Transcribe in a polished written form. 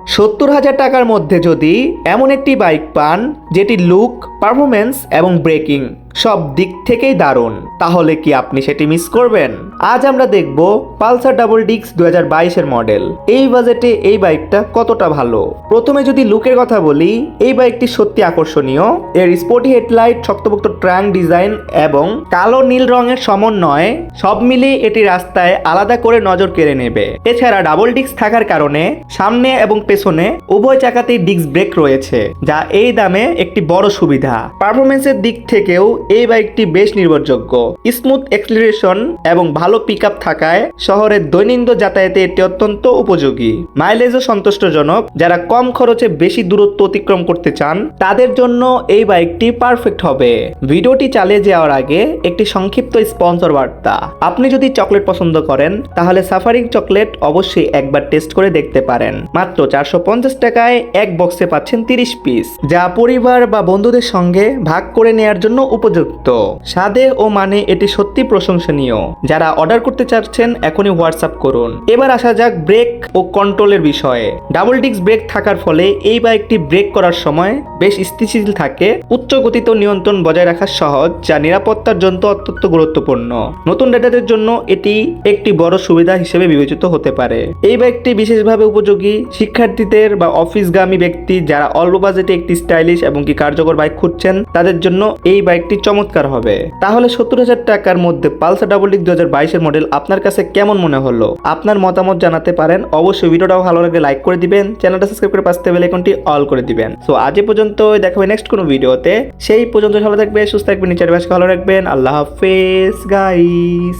70,000 টাকার মধ্যে যদি এমন একটি বাইক পান যেটি লুক, পারফরমেন্স এবং ব্রেকিং সব দিক থেকেই দারুণ, তাহলে কি আপনি সেটি মিস করবেন? আজ আমরা দেখব পালসার ডাবল ডিস্ক 2022 মডেল। এই বাজেটে এই বাইকটা কতটা ভালো। প্রথমে যদি লুকের কথা বলি, এই বাইকটি সত্যি আকর্ষণীয়। এর স্পোর্টি হেডলাইট, শক্তপোক্ত ট্রাঙ্ক ডিজাইন এবং কালো নীল রঙের সমন্বয় সব মিলিয়ে এটি রাস্তায় আলাদা করে নজর কেড়ে নেবে। এছাড়া ডাবল ডিস্ক থাকার কারণে সামনে এবং পেছনে উভয় চাকাতেই ডিস্ক ব্রেক রয়েছে, যা এই দামে একটি বড় সুবিধা। পারফরমেন্সের দিক থেকেও এই বাইকটি বেশ নির্ভরযোগ্য। স্মুথ অ্যাক্সিলারেশন এবং ভালো পিকআপ থাকায় শহরের দৈনন্দিন যাতায়াতে এটি অত্যন্ত উপযোগী। মাইলেজও সন্তুষ্টজনক। যারা কম খরচে বেশি দূরত্ব অতিক্রম করতে চান তাদের জন্য এই বাইকটি পারফেক্ট হবে। ভিডিওটি চালিয়ে যাওয়ার আগে একটি সংক্ষিপ্ত স্পন্সর বার্তা। আপনি যদি চকলেট পছন্দ করেন তাহলে সাফারিং চকলেট অবশ্যই একবার টেস্ট করে দেখতে পারেন। মাত্র 450 টাকায় এক বক্সে পাচ্ছেন 30 পিস, যা পরিবার বা বন্ধুদের সঙ্গে ভাগ করে নেয়ার জন্য উপযুক্ত। স্বাদে ও মানে এটি সত্যি প্রশংসনীয়। যারা অর্ডার করতে চাচ্ছেন এখনই হোয়াটসঅ্যাপ করুন। এবার আসা যাক ব্রেক ও কন্ট্রোলের বিষয়ে। ডাবল ডিস্ক ব্রেক থাকার ফলে এই বাইকটি ব্রেক করার সময় বেশ স্থিতিশীল থাকে। উচ্চ গতিতে নিয়ন্ত্রণ বজায় রাখা সহজ, যা নিরাপত্তার জন্য অত্যন্ত গুরুত্বপূর্ণ। নতুন রাইডারদের জন্য এটি একটি বড় সুবিধা হিসেবে বিবেচিত হতে পারে। এই বাইকটি বিশেষভাবে উপযোগী শিক্ষার্থীদের বা অফিসগামী ব্যক্তি যারা অল্প বাজেটে একটি স্টাইলিশ এবং কি কার্যকর বাইক খুঁজছেন তাদের জন্য এই বাইকটি চমৎকার হবে। তাহলে 70,000 টাকার মধ্যে পালসার ডাবল ডিস্ক 2022 মডেল আপনার কাছে কেমন মনে হলো? আপনার মতামত জানাতে পারেন। অবশ্যই ভিডিওটাও ভালো লাগলে লাইক করে দিবেন, চ্যানেলটা সাবস্ক্রাইব করে পাশে বেল আইকনটি অল করে দিবেন। সো আজ এ পর্যন্ত, দেখা হবে নেক্সট কোনো ভিডিওতে। সেই পর্যন্ত ভালো থাকবে, সুস্থ থাকবেন, নিচের ভালো রাখবেন। আল্লাহ হাফেজ গাইস।